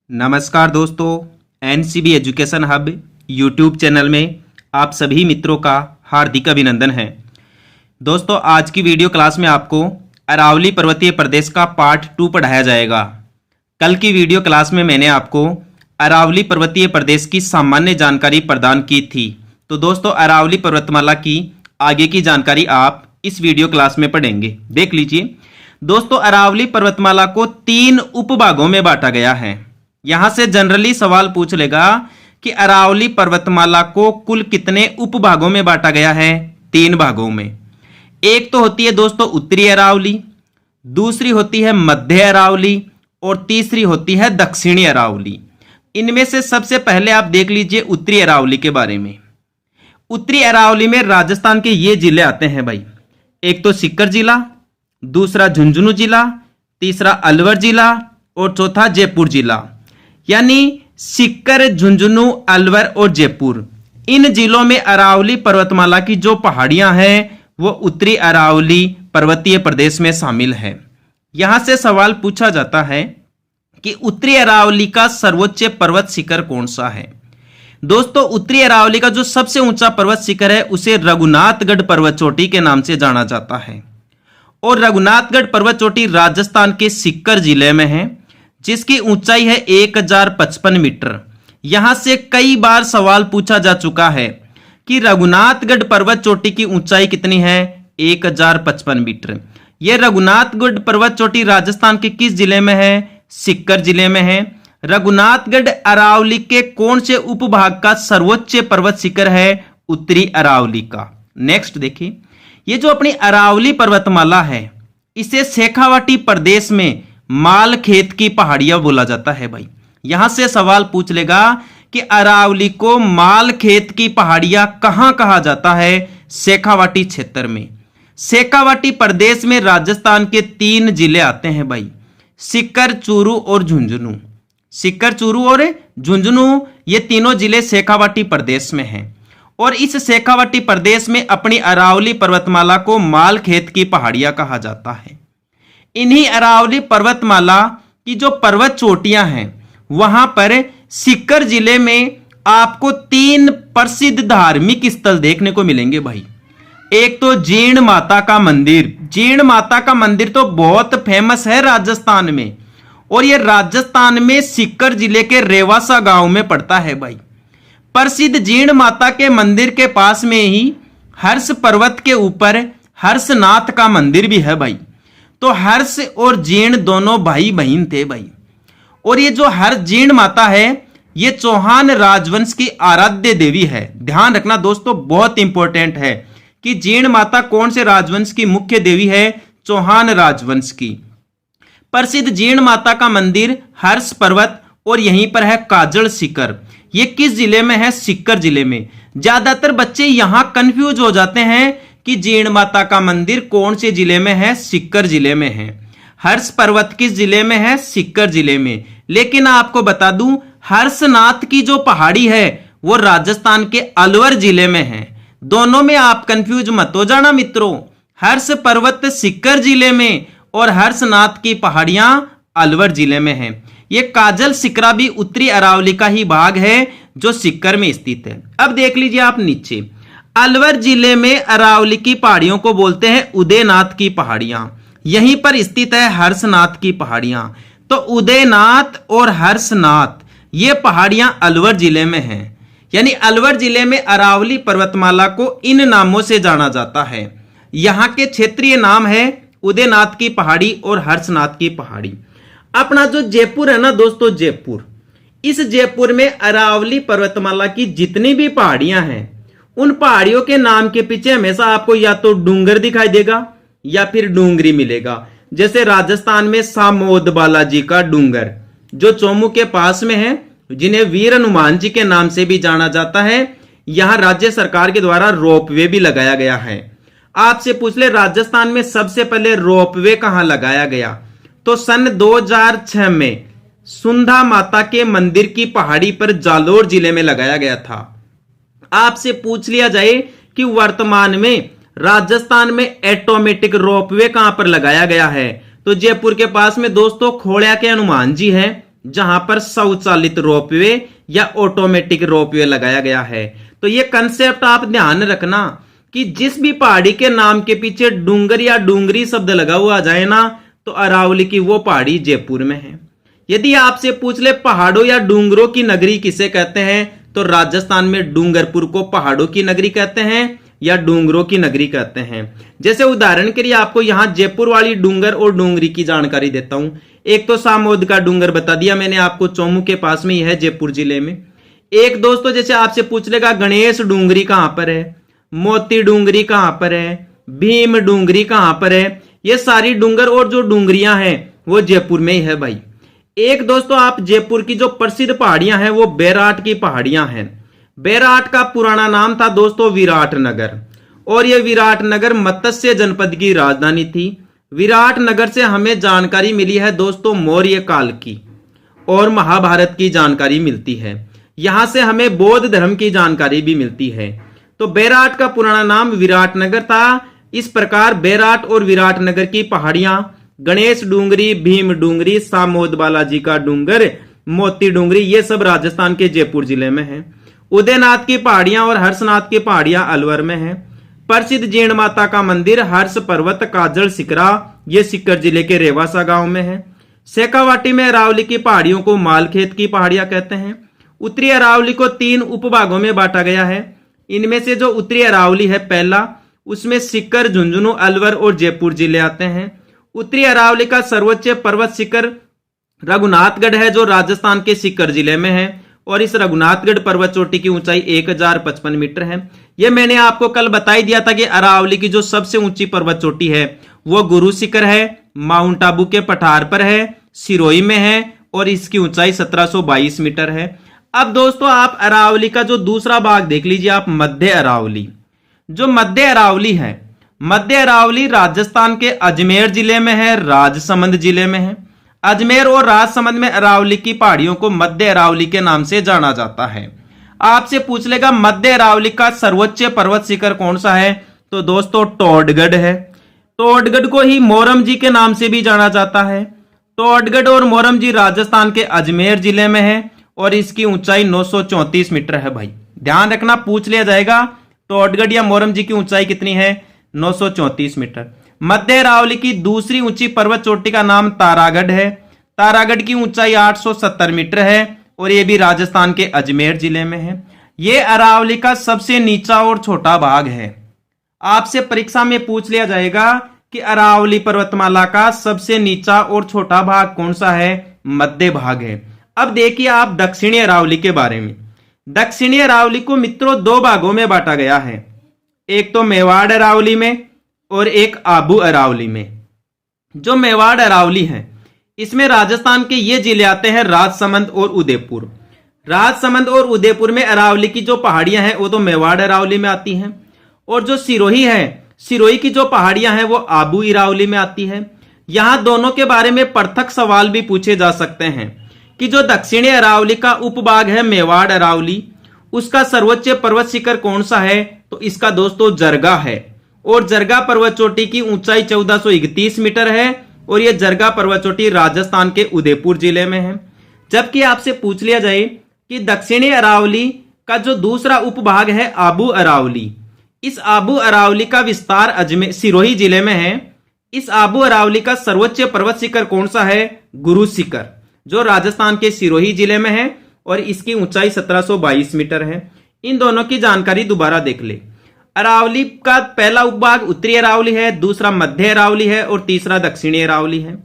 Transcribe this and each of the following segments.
नमस्कार दोस्तों, NCB education hub YouTube channel में आप सभी मित्रों का हार्दिक अभिनंदन है। दोस्तों, आज की वीडियो क्लास में आपको अरावली पर्वतीय प्रदेश का पार्ट 2 पढ़ाया जाएगा। कल की वीडियो क्लास में मैंने आपको अरावली पर्वतीय प्रदेश की सामान्य जानकारी प्रदान की थी। तो दोस्तों, अरावली पर्वतमाला की आगे की जानकारी आप इस वीडियो क्लास में पढ़ेंगे। देख लीजिए दोस्तों, अरावली पर्वतमाला को 3 उपभागों में बांटा गया है। यहां से जनरली सवाल पूछ लेगा कि अरावली पर्वतमाला को कुल कितने उपभागों में बांटा गया है। 3 भागों में। एक तो होती है दोस्तों उत्तरी अरावली, दूसरी होती है मध्य अरावली और तीसरी होती है दक्षिणी अरावली। इनमें से सबसे पहले आप देख लीजिए उत्तरी अरावली के बारे में। उत्तरी अरावली में राजस्थान के ये जिले आते हैं भाई। एक तो सीकर जिला, दूसरा झुंझुनू जिला, तीसरा अलवर जिला और चौथा जयपुर जिला। यानी सीकर, झुंझुनू, अलवर और जयपुर, इन जिलों में अरावली पर्वतमाला की जो पहाड़ियां हैं वो उत्तरी अरावली पर्वतीय प्रदेश में शामिल है। यहां से सवाल पूछा जाता है कि उत्तरी अरावली का सर्वोच्च पर्वत शिखर कौन सा है। दोस्तों, उत्तरी अरावली का जो सबसे ऊंचा पर्वत शिखर है उसे रघुनाथगढ़ पर्वत चोटी के नाम से जाना जाता है और रघुनाथगढ़ पर्वत चोटी राजस्थान के सीकर जिले में है, जिसकी ऊंचाई है 1055 मीटर। यहां से कई बार सवाल पूछा जा चुका है कि रघुनाथगढ़ पर्वत चोटी की ऊंचाई कितनी है, 1055 मीटर। यह रघुनाथगढ़ पर्वत चोटी राजस्थान के किस जिले में है, सीकर जिले में है। रघुनाथगढ़ अरावली के कौन से उपभाग का सर्वोच्च पर्वत शिखर है, उत्तरी अरावली का। नेक्स्ट देखिए, ये जो अपनी अरावली पर्वतमाला है इसे शेखावाटी प्रदेश में माल खेत की पहाड़ियां बोला जाता है भाई। यहां से सवाल पूछ लेगा कि अरावली को माल खेत की पहाड़ियां कहां कहा जाता है, शेखावाटी क्षेत्र में। शेखावाटी प्रदेश में राजस्थान के 3 जिले आते हैं भाई, सीकर, चूरू और झुंझुनू। सीकर, चूरू और झुंझुनू, ये तीनों जिले शेखावाटी प्रदेश में हैं और इस शेखावाटी प्रदेश में अपनी अरावली पर्वतमाला को माल खेत की पहाड़ियां कहा जाता है। इन्हीं अरावली पर्वतमाला की जो पर्वत चोटियां हैं वहां पर सीकर जिले में आपको 3 प्रसिद्ध धार्मिक स्थल देखने को मिलेंगे भाई। एक तो जीर्ण माता का मंदिर। जीर्ण माता का मंदिर तो बहुत फेमस है राजस्थान में और यह राजस्थान में सीकर जिले के रेवासा गांव में पड़ता है भाई। प्रसिद्ध जीर्ण माता के मंदिर के पास में ही हर्ष पर्वत के ऊपर हर्षनाथ का मंदिर भी है भाई। तो हर्ष और जीर्ण दोनों भाई बहन थे भाई। और ये जो हर्ष जीर्ण माता है ये चौहान राजवंश की आराध्य देवी है। ध्यान रखना दोस्तों, बहुत इंपॉर्टेंट है कि जीर्ण माता कौन से राजवंश की मुख्य देवी है, चौहान राजवंश की। प्रसिद्ध जीर्ण माता का मंदिर हर्ष पर्वत और यहीं पर है काजल शिखर। ये किस जिले में है, सीकर जिले में। ज्यादातर बच्चे यहां कंफ्यूज हो जाते हैं कि जीर्ण माता का मंदिर कौन से जिले में है, सीकर जिले में है। हर्ष पर्वत किस जिले में है, सीकर जिले में। लेकिन आपको बता दूं, हर्षनाथ की जो पहाड़ी है वो राजस्थान के अलवर जिले में है। दोनों में आप कंफ्यूज मत हो जाना मित्रों। हर्ष पर्वत सीकर जिले में और हर्षनाथ की पहाड़ियां अलवर जिले में है। ये काजल शिकरा भी उत्तरी अरावली का ही भाग है जो सीकर में स्थित है। अब देख लीजिए आप नीचे, अलवर जिले में अरावली की पहाड़ियों को बोलते हैं उदयनाथ की पहाड़ियां। यहीं पर स्थित है हर्षनाथ की पहाड़ियां। तो उदयनाथ और हर्षनाथ ये पहाड़ियां अलवर जिले में हैं। यानी अलवर जिले में अरावली पर्वतमाला को इन नामों से जाना जाता है। यहां के क्षेत्रीय नाम है उदयनाथ की पहाड़ी और हर्षनाथ की पहाड़ी। अपना जो जयपुर है ना दोस्तों, जयपुर, इस जयपुर में अरावली पर्वतमाला की जितनी भी पहाड़ियां हैं उन पहाड़ियों के नाम के पीछे हमेशा आपको या तो डूंगर दिखाई देगा या फिर डूंगरी मिलेगा। जैसे राजस्थान में सामोद बालाजी का डूंगर जो चोमू के पास में है, जिन्हें वीर हनुमान जी के नाम से भी जाना जाता है। यहां राज्य सरकार के द्वारा रोपवे भी लगाया गया है। आपसे पूछ ले राजस्थान में सबसे पहले रोपवे कहां लगाया गया, तो सन 2006 में सुंधा माता के मंदिर की पहाड़ी पर जालोर जिले में लगाया गया था। आपसे पूछ लिया जाए कि वर्तमान में राजस्थान में ऑटोमेटिक रोपवे कहां पर लगाया गया है, तो जयपुर के पास में दोस्तों खोड़िया के हनुमान जी हैं जहां पर स्वचालित रोपवे या ऑटोमेटिक रोपवे लगाया गया है। तो ये कंसेप्ट आप ध्यान रखना कि जिस भी पहाड़ी के नाम के पीछे डूंगर या डूंगरी शब्द लगा हुआ जाए ना, तो अरावली की वो पहाड़ी जयपुर में है। यदि आपसे पूछ ले पहाड़ों या डूंगरों की नगरी किसे कहते हैं, तो राजस्थान में डूंगरपुर को पहाड़ों की नगरी कहते हैं या डूंगरों की नगरी कहते हैं। जैसे उदाहरण के लिए आपको यहां जयपुर वाली डूंगर और डूंगरी की जानकारी देता हूं। एक तो सामोद का डूंगर बता दिया मैंने आपको, चौमू के पास में ही है जयपुर जिले में। एक दोस्तों जैसे आपसे पूछ लेगा गणेश डूंगरी कहां पर है, मोती डूंगरी कहां पर है, भीम डूंगरी कहां पर है, ये सारी डूंगर और जो डूंगरियां हैं वो जयपुर में ही है भाई। एक दोस्तों आप जयपुर की जो प्रसिद्ध पहाड़ियां हैं वो बैराट की पहाड़ियां हैं। बैराट का पुराना नाम था दोस्तों विराटनगर, और यह विराटनगर मत्स्य जनपद की राजधानी थी। विराटनगर से हमें जानकारी मिली है दोस्तों मौर्य काल की और महाभारत की जानकारी मिलती है। यहां से हमें बौद्ध धर्म की जानकारी भी मिलती है। तो बैराट का पुराना नाम विराटनगर था। इस प्रकार बैराट और विराटनगर की पहाड़ियां गणेश डूंगरी, भीम डूंगरी, सामोद बालाजी का डूंगर, मोती डूंगरी, ये सब राजस्थान के जयपुर जिले में है। उदयनाथ की पहाड़ियां और हर्षनाथ की पहाड़ियां अलवर में है। प्रसिद्ध जीण माता का मंदिर हर्ष पर्वत, काजल, सिकरा, ये सीकर जिले के रेवासा गांव में है। शेखावाटी में अरावली की पहाड़ियों को मालखेत की पहाड़ियां कहते हैं। उत्तरी अरावली को 3 उपभागों में बांटा गया है। इनमें से जो उत्तरी अरावली है पहला, उसमें सीकर, झुंझुनू, अलवर और जयपुर जिले आते हैं। उत्तरी अरावली का सर्वोच्च पर्वत शिखर रघुनाथगढ़ है, जो राजस्थान के सीकर जिले में है, और इस रघुनाथगढ़ पर्वत चोटी की ऊंचाई 1055 मीटर है। यह मैंने आपको कल बता ही दिया था कि अरावली की जो सबसे ऊंची पर्वत चोटी है वो गुरु शिखर है, माउंट आबू के पठार पर है, सिरोही में है, और इसकी ऊंचाई 1722 मीटर है। अब दोस्तों आप अरावली का जो दूसरा भाग देख लीजिए आप, मध्य अरावली। जो मध्य अरावली है, मध्य अरावली राजस्थान के अजमेर जिले में है, राजसमंद जिले में है। अजमेर और राजसमंद में अरावली की पहाड़ियों को मध्य अरावली के नाम से जाना जाता है। आपसे पूछ लेगा मध्य अरावली का सर्वोच्च पर्वत शिखर कौन सा है, तो दोस्तों टोडगढ़ है। टोडगढ़ को ही मोरम जी के नाम से भी जाना जाता है। टोडगढ़ और मोरम जी राजस्थान के अजमेर जिले में है, और इसकी ऊंचाई 934 मीटर है भाई। ध्यान रखना, पूछ लिया जाएगा टोडगढ़ या मोरम जी की ऊंचाई कितनी है, 934 मीटर। मध्य अरावली की दूसरी ऊंची पर्वत चोटी का नाम तारागढ़ है। तारागढ़ की ऊंचाई 870 मीटर है, और यह भी राजस्थान के अजमेर जिले में है। यह अरावली का सबसे नीचा और छोटा भाग है। आपसे परीक्षा में पूछ लिया जाएगा कि अरावली पर्वतमाला का सबसे नीचा और छोटा भाग कौन सा है, मध्य भाग है। अब देखिए आप दक्षिणी अरावली के बारे में। दक्षिणी अरावली को मित्रों 2 भागों में बांटा गया है, एक तो मेवाड़ अरावली में और एक आबू अरावली में। जो मेवाड़ अरावली है इसमें राजस्थान के ये जिले आते हैं राजसमंद और उदयपुर। राजसमंद और उदयपुर में अरावली की जो पहाड़ियां हैं वो तो मेवाड़ अरावली में आती हैं, और जो सिरोही है, सिरोही की जो पहाड़ियां हैं वो आबू अरावली में आती है। यहां दोनों के बारे में पृथक सवाल भी पूछे जा सकते हैं कि जो दक्षिणी अरावली का उपभाग है मेवाड़ अरावली, उसका सर्वोच्च पर्वत शिखर कौन सा है, तो इसका दोस्तों जरगा है, और जरगा पर्वत चोटी की ऊंचाई 1431 मीटर है, और यह जरगा पर्वत चोटी राजस्थान के उदयपुर जिले में है। जबकि आपसे पूछ लिया जाए कि दक्षिणी अरावली का जो दूसरा उपभाग है आबू अरावली, इस आबू अरावली का विस्तार अजमेर सिरोही जिले में है। इस आबू अरावली का सर्वोच्च पर्वत शिखर कौन सा है, गुरु शिखर, जो राजस्थान के सिरोही जिले में है, और इसकी ऊंचाई 1722 मीटर है। इन दोनों की जानकारी दोबारा देख ले। अरावली का पहला उपभाग उत्तरी अरावली है, दूसरा मध्य अरावली है, और तीसरा दक्षिणी अरावली है।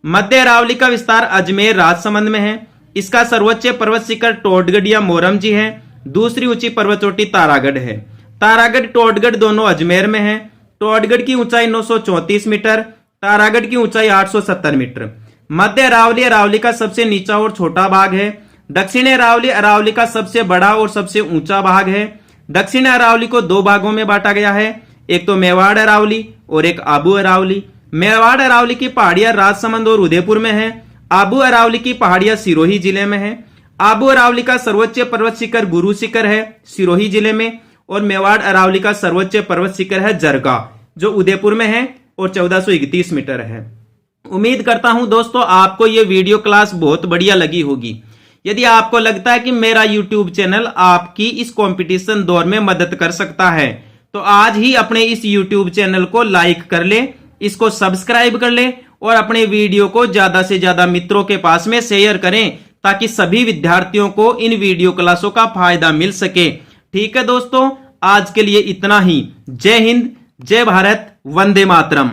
मध्य अरावली का विस्तार अजमेर राजसमंद में है। इसका सर्वोच्च पर्वत शिखर टोडगढ़ या मोरम जी है। दूसरी ऊंची पर्वत चोटी तारागढ़ है। तारागढ़ टोडगढ़ दोनों अजमेर में है। टोडगढ़ की ऊंचाई 934 मीटर, तारागढ़ की ऊंचाई 870 मीटर। मध्य अरावली अरावली का सबसे नीचा और छोटा भाग है। दक्षिणी अरावली अरावली का सबसे बड़ा और सबसे ऊंचा भाग है। दक्षिणी अरावली को 2 भागों में बांटा गया है, एक तो मेवाड़ अरावली और एक आबू अरावली। मेवाड़ अरावली की पहाड़ियां राजसमंद और उदयपुर में है। आबू अरावली की पहाड़ियां सिरोही जिले में है। आबू अरावली का सर्वोच्च पर्वत शिखर गुरु शिखर है सिरोही जिले में, और मेवाड़ अरावली का सर्वोच्च पर्वत शिखर है जरगा, जो उदयपुर में है और 1431 मीटर है। उम्मीद करता हूं दोस्तों आपको ये वीडियो क्लास बहुत बढ़िया लगी होगी। यदि आपको लगता है कि मेरा YouTube चैनल आपकी इस कंपटीशन दौर में मदद कर सकता है तो आज ही अपने इस YouTube चैनल को लाइक कर ले, इसको सब्सक्राइब कर ले और अपने वीडियो को ज्यादा से ज्यादा मित्रों के पास में शेयर करें ताकि सभी विद्यार्थियों को इन वीडियो क्लासों का फायदा मिल सके। ठीक है दोस्तों, आज के लिए इतना ही। जय हिंद, जय भारत, वंदे मातरम।